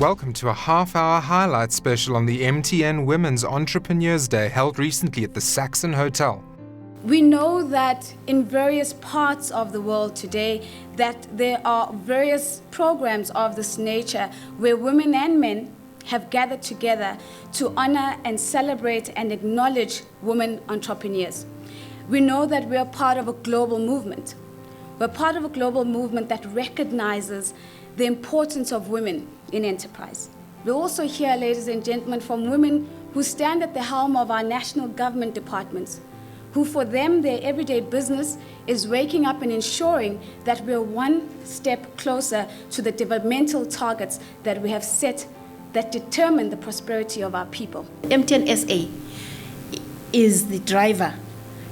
welcome to a half-hour highlight special on the MTN Women's Entrepreneurs Day held recently at the Saxon Hotel. We know that in various parts of the world today that there are various programs of this nature where women and men have gathered together to honor and celebrate and acknowledge women entrepreneurs. We know that we are part of a global movement. We're part of a global movement that recognizes the importance of women in enterprise. We also hear, ladies and gentlemen, from women who stand at the helm of our national government departments, who for them, their everyday business is waking up and ensuring that we're one step closer to the developmental targets that we have set that determine the prosperity of our people. MTN SA is the driver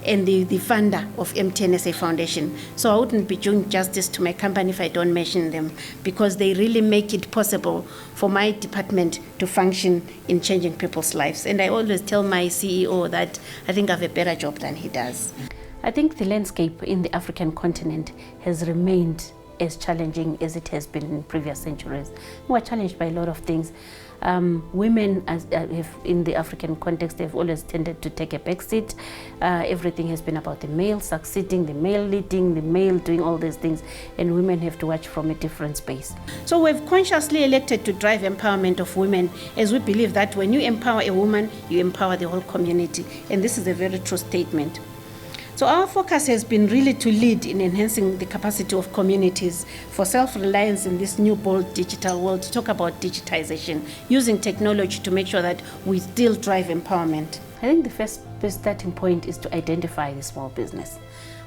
and the funder of MTN SA Foundation. So I wouldn't be doing justice to my company if I don't mention them, because they really make it possible for my department to function in changing people's lives. And I always tell my CEO that I think I have a better job than he does. I think the landscape in the African continent has remained as challenging as it has been in previous centuries. We're challenged by a lot of things. Women in the African context have always tended to take a backseat. Everything has been about the male succeeding, the male leading, the male doing all these things, and women have to watch from a different space. So we've consciously elected to drive empowerment of women, as we believe that when you empower a woman, you empower the whole community, and this is a very true statement. So our focus has been really to lead in enhancing the capacity of communities for self-reliance in this new bold digital world, to talk about digitization, using technology to make sure that we still drive empowerment. I think the first starting point is to identify the small business.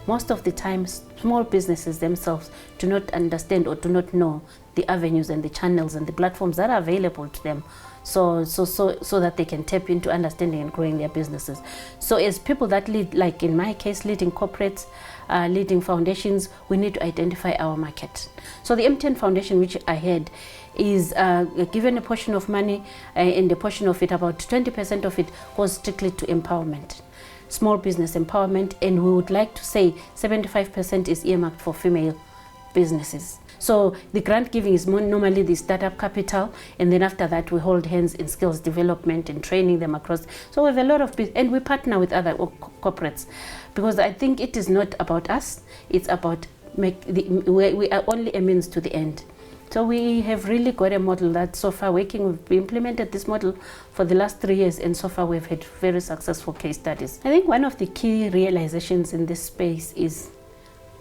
Most of the time, small businesses themselves do not understand or do not know the avenues and the channels and the platforms that are available to them, so that they can tap into understanding and growing their businesses. So as people that lead, like in my case, leading corporates, leading foundations, we need to identify our market. So the MTN Foundation, which I had, is given a portion of money, and a portion of it, about 20% of it, goes strictly to empowerment, small business empowerment, and we would like to say 75% is earmarked for female businesses. So the grant giving is normally the startup capital, and then after that we hold hands in skills development and training them across. So we have a lot of and we partner with other corporates, because I think it is not about us, it's about we are only a means to the end. So we have really got a model that so far working. We've implemented this model for the last 3 years, and so far we've had very successful case studies. I think one of the key realizations in this space is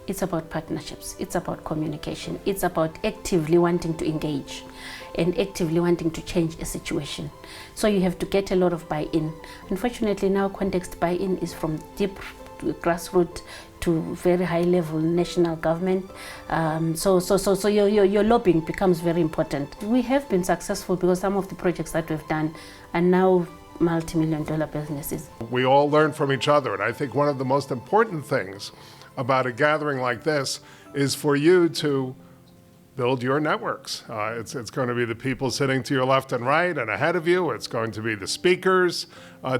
it's about partnerships, it's about communication, it's about actively wanting to engage and actively wanting to change a situation. So you have to get a lot of buy-in. Unfortunately, now context buy-in is from deep grassroots to very high level national government. So your lobbying becomes very important. We have been successful because some of the projects that we've done are now multi-million-dollar businesses. We all learn from each other, and I think one of the most important things about a gathering like this is for you to build your networks. It's going to be the people sitting to your left and right and ahead of you. It's going to be the speakers.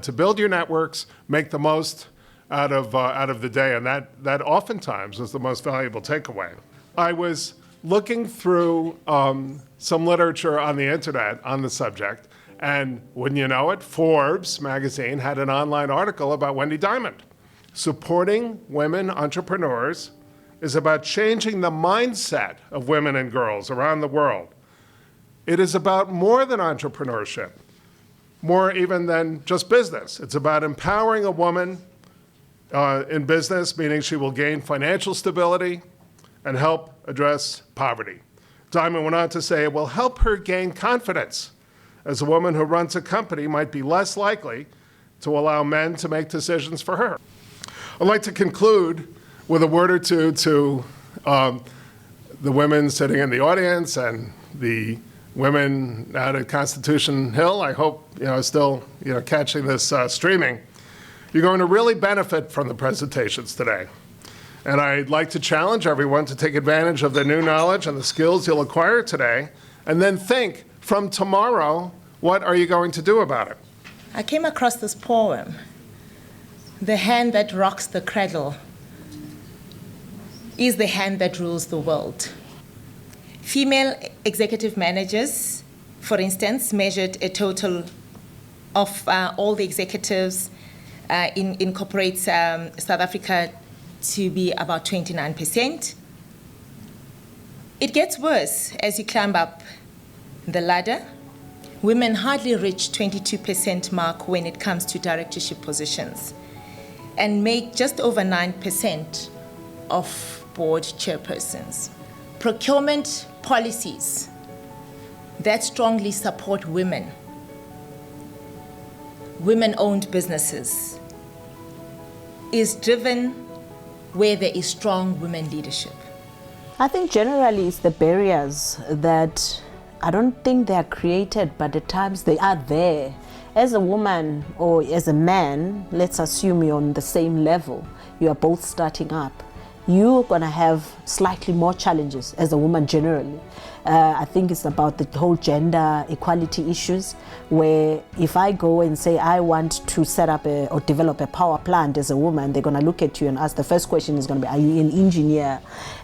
To build your networks, make the most out of the day, and that oftentimes is the most valuable takeaway. I was looking through some literature on the internet on the subject, and wouldn't you know it, Forbes magazine had an online article about Wendy Diamond. Supporting women entrepreneurs is about changing the mindset of women and girls around the world. It is about more than entrepreneurship, more even than just business. It's about empowering a woman in business, meaning she will gain financial stability and help address poverty. Diamond went on to say it will help her gain confidence, as a woman who runs a company might be less likely to allow men to make decisions for her. I'd like to conclude with a word or two to the women sitting in the audience and the women out at Constitution Hill. I hope still catching this streaming. You're going to really benefit from the presentations today. And I'd like to challenge everyone to take advantage of the new knowledge and the skills you'll acquire today, and then think from tomorrow, what are you going to do about it? I came across this poem, "The hand that rocks the cradle is the hand that rules the world." Female executive managers, for instance, measured a total of all the executives in corporate South Africa to be about 29%. It gets worse as you climb up the ladder. Women hardly reach 22% mark when it comes to directorship positions and make just over 9% of board chairpersons. Procurement policies that strongly support women, women-owned businesses, is driven where there is strong women leadership. I think generally it's the barriers that I don't think they are created, but at times they are there. As a woman or as a man, let's assume you're on the same level, you are both starting up, you're gonna have slightly more challenges as a woman generally. I think it's about the whole gender equality issues, where if I go and say I want to set up or develop a power plant as a woman, they're gonna look at you and ask, the first question is gonna be, are you an engineer?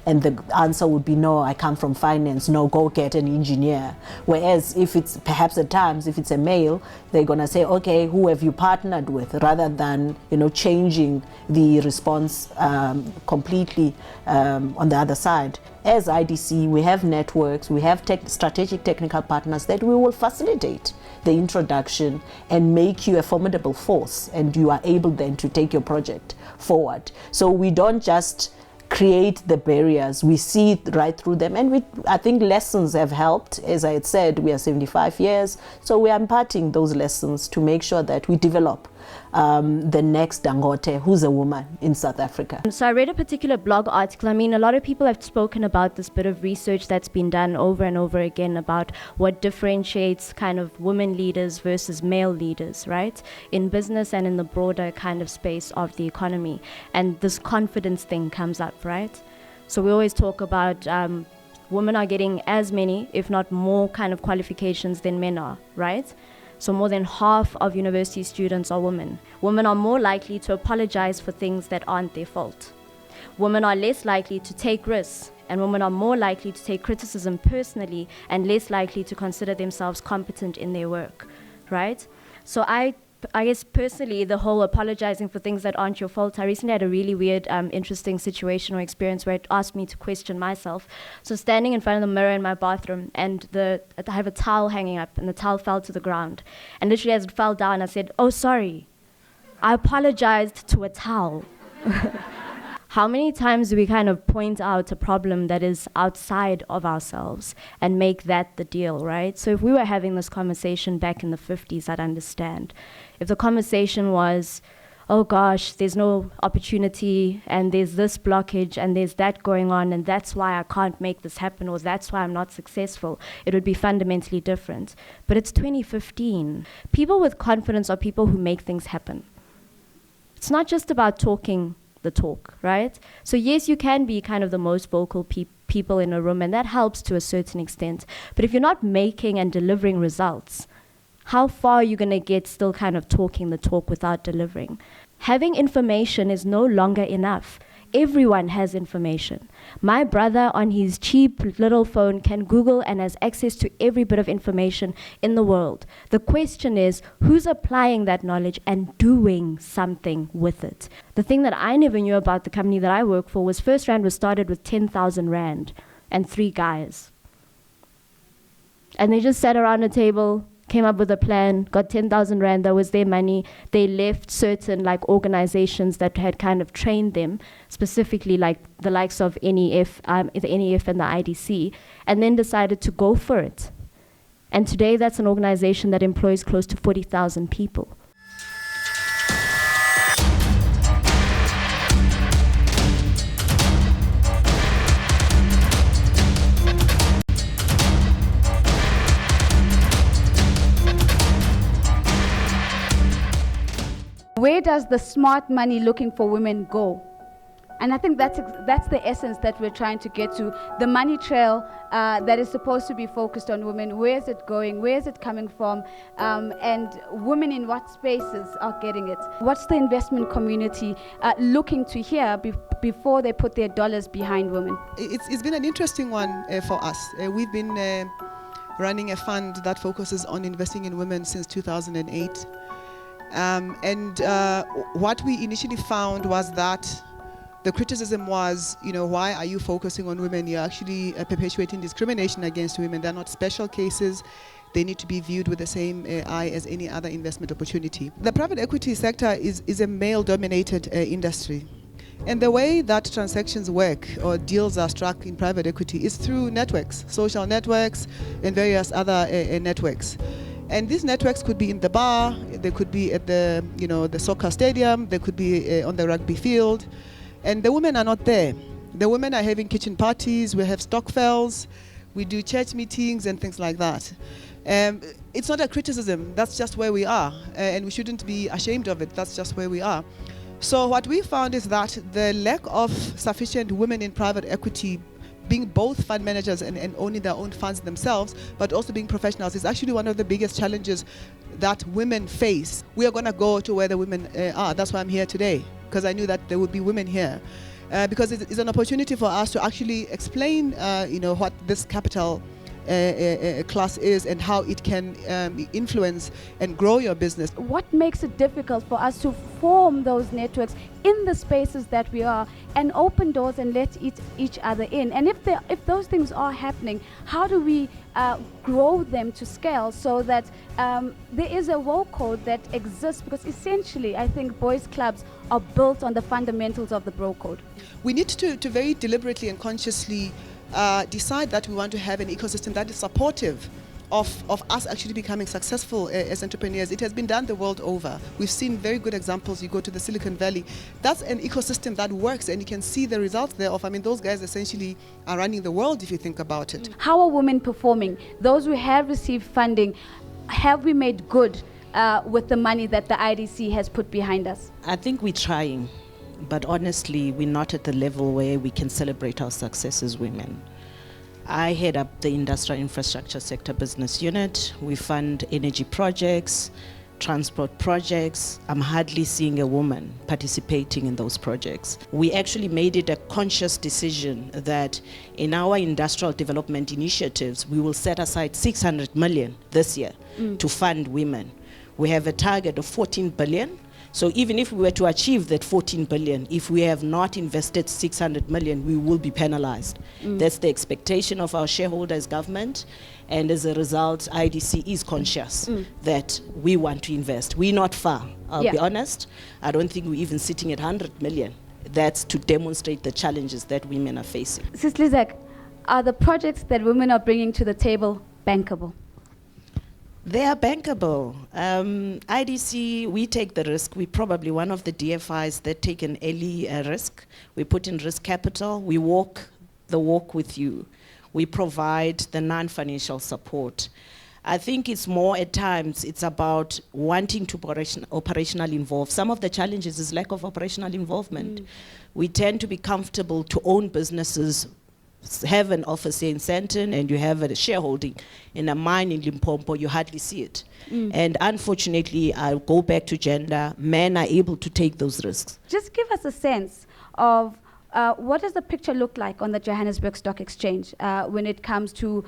And the answer would be, no, I come from finance, no, go get an engineer. Whereas if it's perhaps at times, if it's a male, they're gonna say, okay, who have you partnered with? Rather than, changing the response completely on the other side. As IDC, we have networks, we have strategic technical partners that we will facilitate the introduction and make you a formidable force, and you are able then to take your project forward. So we don't just create the barriers, we see right through them, and I think lessons have helped. As I had said, we are 75 years, so we are imparting those lessons to make sure that we develop the next Dangote, who's a woman in South Africa. So I read a particular blog article. I mean, a lot of people have spoken about this bit of research that's been done over and over again about what differentiates kind of women leaders versus male leaders, right? In business and in the broader kind of space of the economy. And this confidence thing comes up, right? So we always talk about women are getting as many, if not more, kind of qualifications than men are, right? So more than half of university students are women. Women are more likely to apologize for things that aren't their fault. Women are less likely to take risks, and women are more likely to take criticism personally and less likely to consider themselves competent in their work, right? So I guess personally, the whole apologizing for things that aren't your fault, I recently had a really weird, interesting situation or experience where it asked me to question myself. So standing in front of the mirror in my bathroom, and I have a towel hanging up, and the towel fell to the ground. And literally as it fell down, I said, oh, sorry. I apologized to a towel. How many times do we kind of point out a problem that is outside of ourselves and make that the deal, right? So if we were having this conversation back in the 50s, I'd understand. If the conversation was, oh gosh, there's no opportunity and there's this blockage and there's that going on and that's why I can't make this happen or that's why I'm not successful, it would be fundamentally different. But it's 2015. People with confidence are people who make things happen. It's not just about talking the talk, right? So yes, you can be kind of the most vocal people in a room, and that helps to a certain extent. But if you're not making and delivering results, how far are you going to get still kind of talking the talk without delivering? Having information is no longer enough. Everyone has information. My brother on his cheap little phone can Google and has access to every bit of information in the world. The question is, who's applying that knowledge and doing something with it? The thing that I never knew about the company that I work for was First Rand was started with 10,000 Rand and 3 guys. And they just sat around a table, came up with a plan, got 10,000 Rand, that was their money. They left certain organizations that had kind of trained them, specifically like the likes of the NEF and the IDC, and then decided to go for it. And today that's an organization that employs close to 40,000 people. Where does the smart money looking for women go? And I think that's the essence that we're trying to get to. The money trail that is supposed to be focused on women, where is it going, where is it coming from, and women in what spaces are getting it? What's the investment community looking to hear before they put their dollars behind women? It's been an interesting one for us. We've been running a fund that focuses on investing in women since 2008. What we initially found was that the criticism was, why are you focusing on women? You're actually perpetuating discrimination against women. They're not special cases. They need to be viewed with the same eye as any other investment opportunity. The private equity sector is a male-dominated industry. And the way that transactions work or deals are struck in private equity is through networks, social networks and various other networks. And these networks could be in the bar, they could be at the soccer stadium, they could be on the rugby field. And the women are not there. The women are having kitchen parties, we have stock fails, we do church meetings and things like that. It's not a criticism, that's just where we are. And we shouldn't be ashamed of it, that's just where we are. So what we found is that the lack of sufficient women in private equity, being both fund managers and owning their own funds themselves, but also being professionals, is actually one of the biggest challenges that women face. We are going to go to where the women are. That's why I'm here today, because I knew that there would be women here. Because it's an opportunity for us to actually explain, what this capital class is and how it can influence and grow your business. What makes it difficult for us to form those networks in the spaces that we are and open doors and let each other in? And if those things are happening, how do we grow them to scale so that there is a woke code that exists? Because essentially, I think boys' clubs are built on the fundamentals of the bro code. We need to very deliberately and consciously decide that we want to have an ecosystem that is supportive of us actually becoming successful as entrepreneurs. It has been done the world over. We've seen very good examples. You go to the Silicon Valley. That's an ecosystem that works, and you can see the results thereof. I mean, those guys essentially are running the world if you think about it. How are women performing? Those who have received funding, have we made good with the money that the IDC has put behind us? I think we're trying, but honestly, we're not at the level where we can celebrate our success as women. I head up the Industrial Infrastructure Sector Business Unit. We fund energy projects, transport projects. I'm hardly seeing a woman participating in those projects. We actually made it a conscious decision that in our industrial development initiatives, we will set aside 600 million this year to fund women. We have a target of 14 billion. So even if we were to achieve that 14 billion, if we have not invested 600 million, we will be penalized. That's the expectation of our shareholders, government. And as a result, IDC is conscious that we want to invest. We're not far, I'll be honest. I don't think we're even sitting at 100 million. That's to demonstrate the challenges that women are facing. Sis Lizak, are the projects that women are bringing to the table bankable? They are bankable. IDC, we take the risk. We're probably one of the DFIs that take an early risk. We put in risk capital. We walk the walk with you. We provide the non-financial support. I think it's more at times, it's about wanting to operationally involve. Some of the challenges is lack of operational involvement. We tend to be comfortable to own businesses, have an office here in Sandton, and you have a shareholding in a mine in Limpopo, you hardly see it. And unfortunately, I'll go back to gender, men are able to take those risks. Just give us a sense of what does the picture look like on the Johannesburg Stock Exchange when it comes to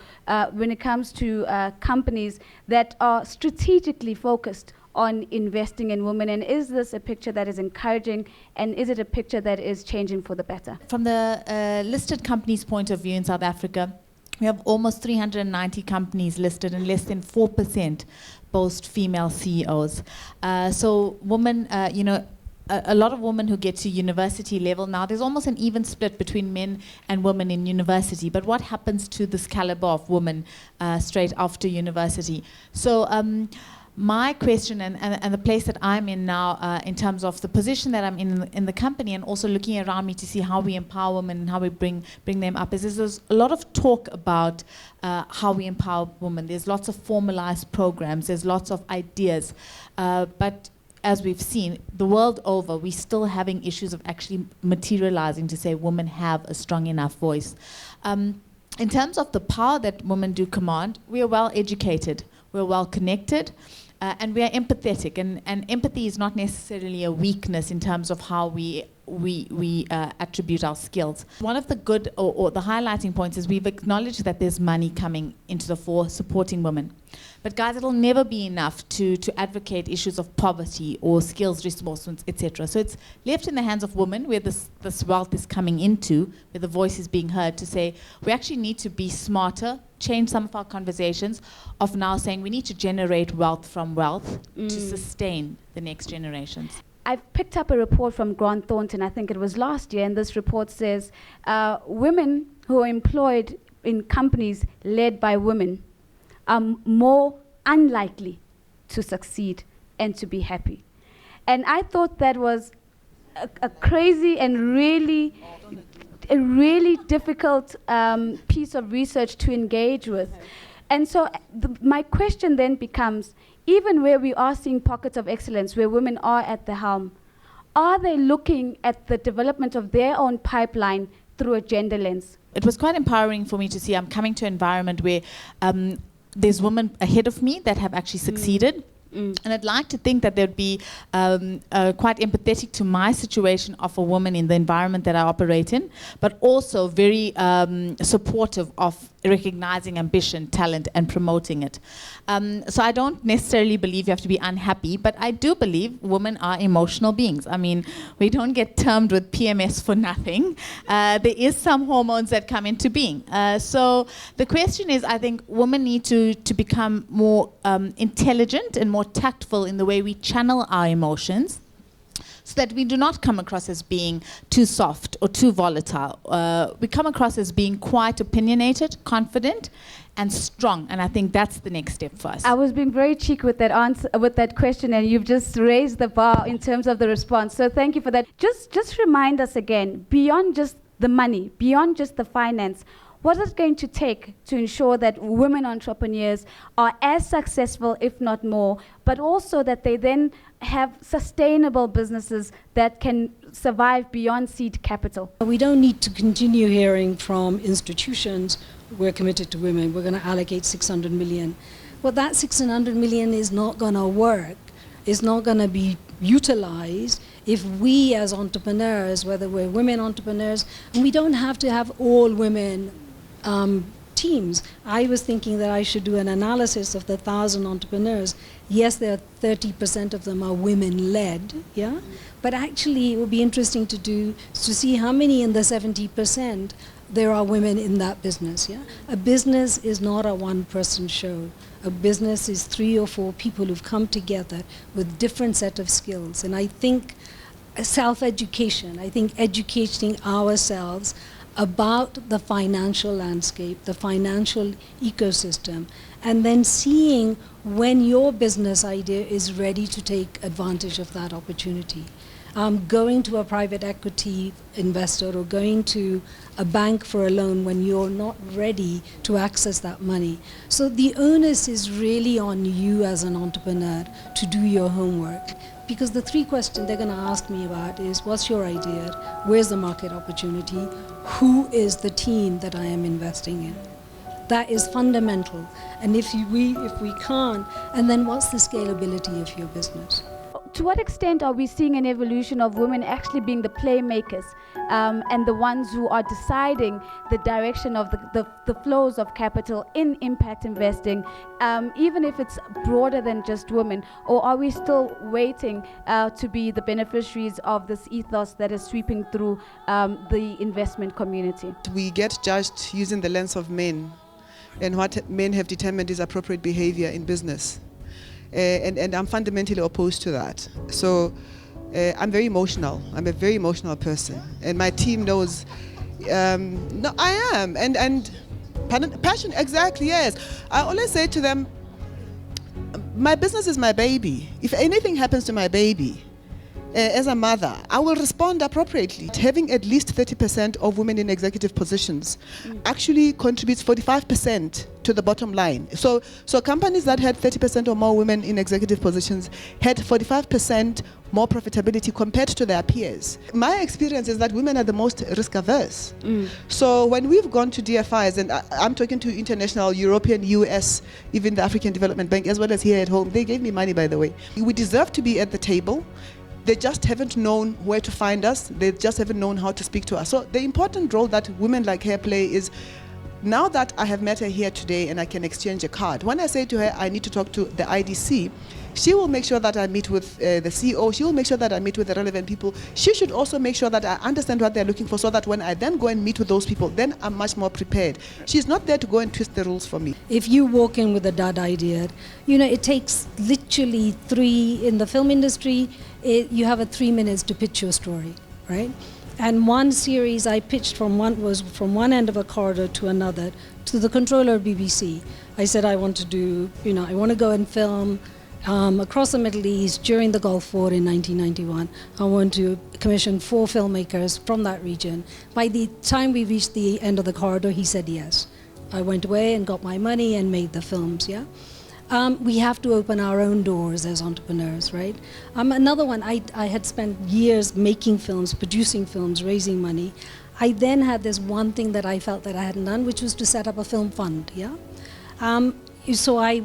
companies that are strategically focused on investing in women, and is this a picture that is encouraging, and is it a picture that is changing for the better? From the listed companies' point of view in South Africa, we have almost 390 companies listed, and less than 4% boast female CEOs. So women, a lot of women who get to university level now, there's almost an even split between men and women in university. But what happens to this caliber of women straight after university? So my question and the place that I'm in now in terms of the position that I'm in the company, and also looking around me to see how we empower women and how we bring them up, is there's a lot of talk about how we empower women. There's lots of formalized programs, there's lots of ideas, but as we've seen, the world over, we're still having issues of actually materializing to say women have a strong enough voice. In terms of the power that women do command, we are well educated, we're well connected, and we are empathetic. And empathy is not necessarily a weakness in terms of how we we attribute our skills. One of the good or the highlighting points is we've acknowledged that there's money coming into the fore supporting women. But guys, it'll never be enough to advocate issues of poverty or skills resourcements, etc. So it's left in the hands of women where this wealth is coming into, where the voice is being heard to say, we actually need to be smarter, change some of our conversations of now saying we need to generate wealth from wealth to sustain the next generations. I've picked up a report from Grant Thornton, I think it was last year, and this report says women who are employed in companies led by women are more unlikely to succeed and to be happy. And I thought that was a crazy and a really difficult piece of research to engage with. And so my question then becomes, even where we are seeing pockets of excellence, where women are at the helm, are they looking at the development of their own pipeline through a gender lens? It was quite empowering for me to see I'm coming to an environment where there's women ahead of me that have actually succeeded. And I'd like to think that they'd be quite empathetic to my situation of a woman in the environment that I operate in, but also very supportive of recognizing ambition, talent, and promoting it. So I don't necessarily believe you have to be unhappy, but I do believe women are emotional beings. I mean, we don't get termed with PMS for nothing. There is some hormones that come into being. So the question is, I think women need to become more intelligent and more tactful in the way we channel our emotions, so that we do not come across as being too soft or too volatile. We come across as being quite opinionated, confident, and strong. And I think that's the next step for us. I was being very cheeky with that answer, with that question, and you've just raised the bar in terms of the response. So thank you for that. Just remind us again, beyond just the money, beyond just the finance, what is it going to take to ensure that women entrepreneurs are as successful, if not more, but also that they then have sustainable businesses that can survive beyond seed capital? We don't need to continue hearing from institutions, we're committed to women, we're going to allocate 600 million. Well, that 600 million is not going to work. It's not going to be utilized if we as entrepreneurs, whether we're women entrepreneurs, and we don't have to have all women teams. I was thinking that I should do an analysis of the 1,000 entrepreneurs. Yes, there are 30% of them are women-led, yeah? But actually it would be interesting to see how many in the 70% there are women in that business, yeah? A business is not a one-person show. A business is 3 or 4 people who've come together with different set of skills. And I think self-education, I think educating ourselves about the financial landscape, the financial ecosystem, and then seeing when your business idea is ready to take advantage of that opportunity. Going to a private equity investor or going to a bank for a loan when you're not ready to access that money. So the onus is really on you as an entrepreneur to do your homework. Because the 3 questions they're going to ask me about is, what's your idea? Where's the market opportunity? Who is the team that I am investing in? That is fundamental. And if we can't, and then what's the scalability of your business? To what extent are we seeing an evolution of women actually being the playmakers and the ones who are deciding the direction of the flows of capital in impact investing, even if it's broader than just women? Or are we still waiting to be the beneficiaries of this ethos that is sweeping through the investment community? We get judged using the lens of men and what men have determined is appropriate behavior in business. And I'm fundamentally opposed to that. So I'm very emotional. I'm a very emotional person. And my team knows, no, I am. And passion, exactly, yes. I always say to them, my business is my baby. If anything happens to my baby, as a mother, I will respond appropriately. Having at least 30% of women in executive positions actually contributes 45% to the bottom line. So companies that had 30% or more women in executive positions had 45% more profitability compared to their peers. My experience is that women are the most risk averse. So when we've gone to DFIs, and I'm talking to international, European, US, even the African Development Bank, as well as here at home, they gave me money, by the way. We deserve to be at the table. They just haven't known where to find us. They just haven't known how to speak to us. So the important role that women like her play is, now that I have met her here today and I can exchange a card, when I say to her, I need to talk to the IDC, she will make sure that I meet with the CEO. She will make sure that I meet with the relevant people. She should also make sure that I understand what they're looking for, so that when I then go and meet with those people, then I'm much more prepared. She's not there to go and twist the rules for me. If you walk in with a dud idea, it takes literally in the film industry, you have 3 minutes to pitch your story, right? And one series I pitched from one end of a corridor to another, to the controller of BBC. I said, I want to go and film across the Middle East during the Gulf War in 1991. I want to commission 4 filmmakers from that region. By the time we reached the end of the corridor, he said yes. I went away and got my money and made the films, yeah? We have to open our own doors as entrepreneurs, right? Another one, I had spent years making films, producing films, raising money. I then had this one thing that I felt that I hadn't done, which was to set up a film fund, yeah? So I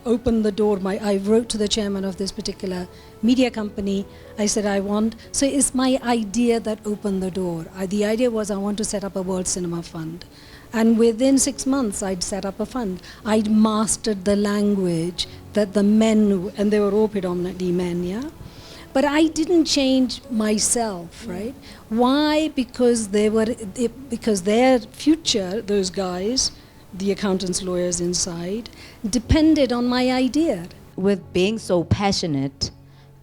opened the door. I wrote to the chairman of this particular media company. I said, so it's my idea that opened the door. The idea was I want to set up a World Cinema Fund. And within 6 months, I'd set up a fund. I'd mastered the language that the men, and they were all predominantly men, yeah? But I didn't change myself, right? Why? Because their future, those guys, the accountants, lawyers inside, depended on my idea. With being so passionate,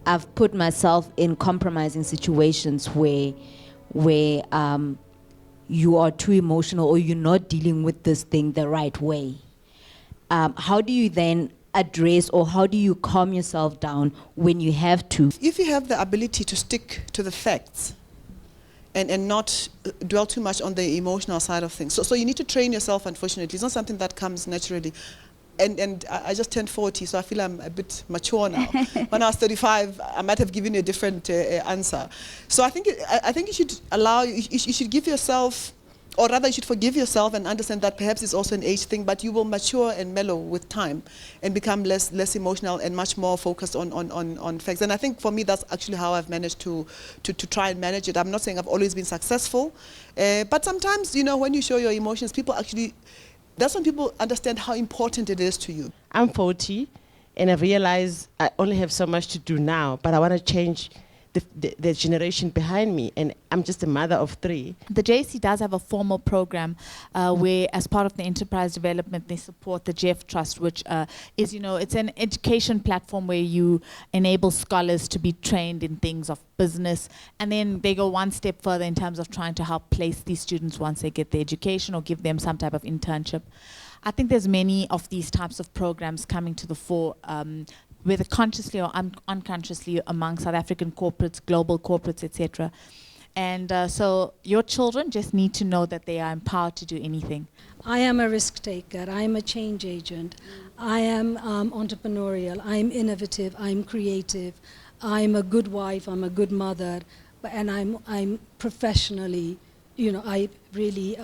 I've put myself in compromising situations where you are too emotional or you're not dealing with this thing the right way. How do you then address, or how do you calm yourself down when you have to? If you have the ability to stick to the facts and not dwell too much on the emotional side of things. So you need to train yourself, unfortunately. It's not something that comes naturally. And I just turned 40, so I feel I'm a bit mature now. When I was 35, I might have given you a different answer. So I think you should give yourself, or rather you should forgive yourself and understand that perhaps it's also an age thing, but you will mature and mellow with time and become less emotional and much more focused on facts. And I think for me, that's actually how I've managed to try and manage it. I'm not saying I've always been successful, but sometimes, when you show your emotions, that's when people understand how important it is to you. I'm 40, and I realize I only have so much to do now, but I want to change the generation behind me, and I'm just a mother of 3. The JSE does have a formal program where, as part of the enterprise development, they support the Jeff Trust, which is, it's an education platform where you enable scholars to be trained in things of business, and then they go one step further in terms of trying to help place these students once they get the education or give them some type of internship. I think there's many of these types of programs coming to the fore, whether consciously or unconsciously, among South African corporates, global corporates, etc. And so your children just need to know that they are empowered to do anything. I am a risk taker. I am a change agent. I am entrepreneurial. I'm innovative. I'm creative. I'm a good wife. I'm a good mother. And I'm professionally, I really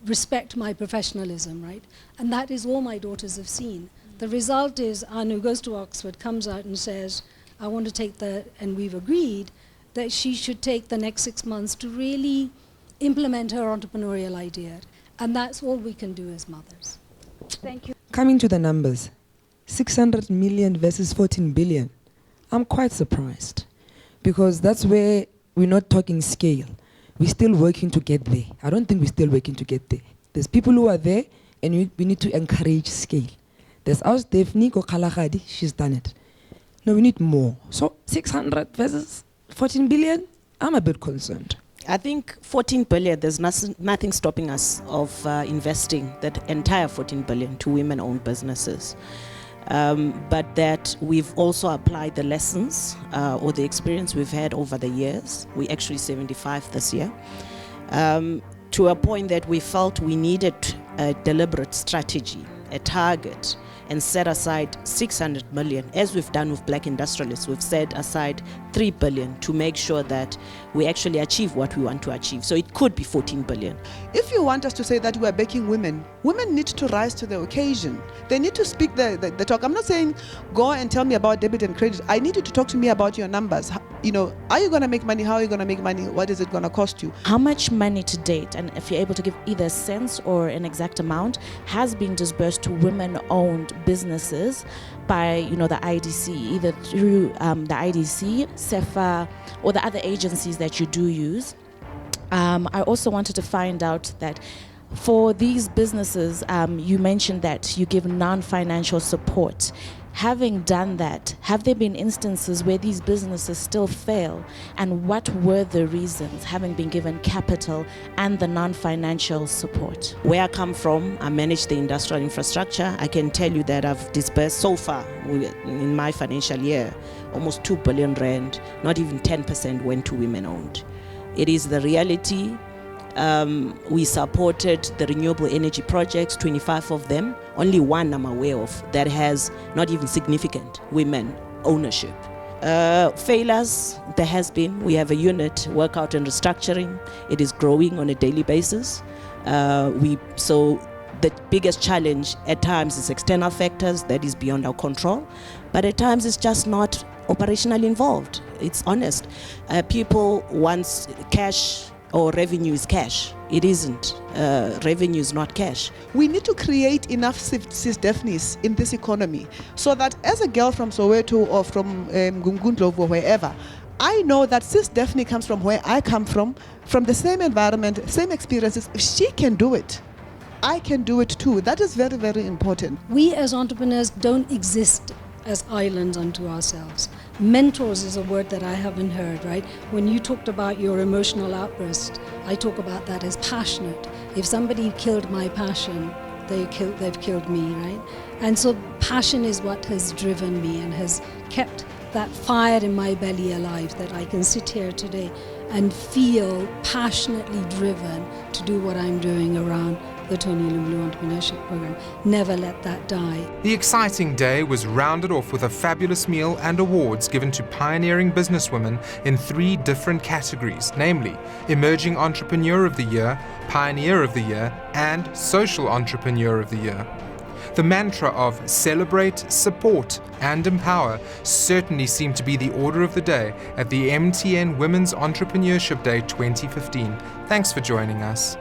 respect my professionalism, right? And that is all my daughters have seen. The result is Anu goes to Oxford, comes out and says, I want to take and we've agreed that she should take the next 6 months to really implement her entrepreneurial idea. And that's all we can do as mothers. Thank you. Coming to the numbers, 600 million versus 14 billion. I'm quite surprised, because that's where we're not talking scale. We're still working to get there. I don't think we're still working to get there. There's people who are there, and we need to encourage scale. There's us, Daphne Kokhalagadi, she's done it. No, we need more. So 600 versus 14 billion, I'm a bit concerned. I think 14 billion, there's nothing stopping us of investing that entire 14 billion to women-owned businesses. But that we've also applied the lessons or the experience we've had over the years. We're actually 75 this year. To a point that we felt we needed a deliberate strategy, a target, and set aside 600 million, as we've done with Black Industrialists. We've set aside 3 billion to make sure that we actually achieve what we want to achieve. So it could be 14 billion. If you want us to say that we are backing women, women need to rise to the occasion. They need to speak the talk. I'm not saying go and tell me about debit and credit. I need you to talk to me about your numbers. You know, are you going to make money? How are you going to make money? What is it going to cost you? How much money to date, and if you're able to give either a sense or an exact amount, has been disbursed to women-owned businesses by, you know, the IDC, either through the IDC, CEFA, or the other agencies that you do use. I also wanted to find out that for these businesses, you mentioned that you give non-financial support. Having done that, have there been instances where these businesses still fail? And what were the reasons, having been given capital and the non-financial support? Where I come from, I manage the industrial infrastructure. I can tell you that I've disbursed so far in my financial year almost 2 billion rand, not even 10% went to women-owned. It is the reality. We supported the renewable energy projects, 25 of them. Only one I'm aware of that has not even significant women ownership. Failures, there has been. We have a unit, workout and restructuring. It is growing on a daily basis. So the biggest challenge at times is external factors that is beyond our control, but at times it's just not operationally involved. It's honest. People want cash, or revenue is cash. It isn't. Revenue is not cash. We need to create enough cis-deafness in this economy so that as a girl from Soweto or from Gungundlovu or wherever, I know that cis-deafness comes from where I come from the same environment, same experiences. If she can do it, I can do it too. That is very, very important. We as entrepreneurs don't exist as islands unto ourselves. Mentors is a word that I haven't heard, right? When you talked about your emotional outburst, I talk about that as passionate. If somebody killed my passion, they've killed me, right? And so passion is what has driven me and has kept that fire in my belly alive, that I can sit here today and feel passionately driven to do what I'm doing around the Tony Lulu Entrepreneurship Program. Never let that die. The exciting day was rounded off with a fabulous meal and awards given to pioneering businesswomen in 3 different categories, namely Emerging Entrepreneur of the Year, Pioneer of the Year, and Social Entrepreneur of the Year. The mantra of celebrate, support, and empower certainly seemed to be the order of the day at the MTN Women's Entrepreneurship Day 2015. Thanks for joining us.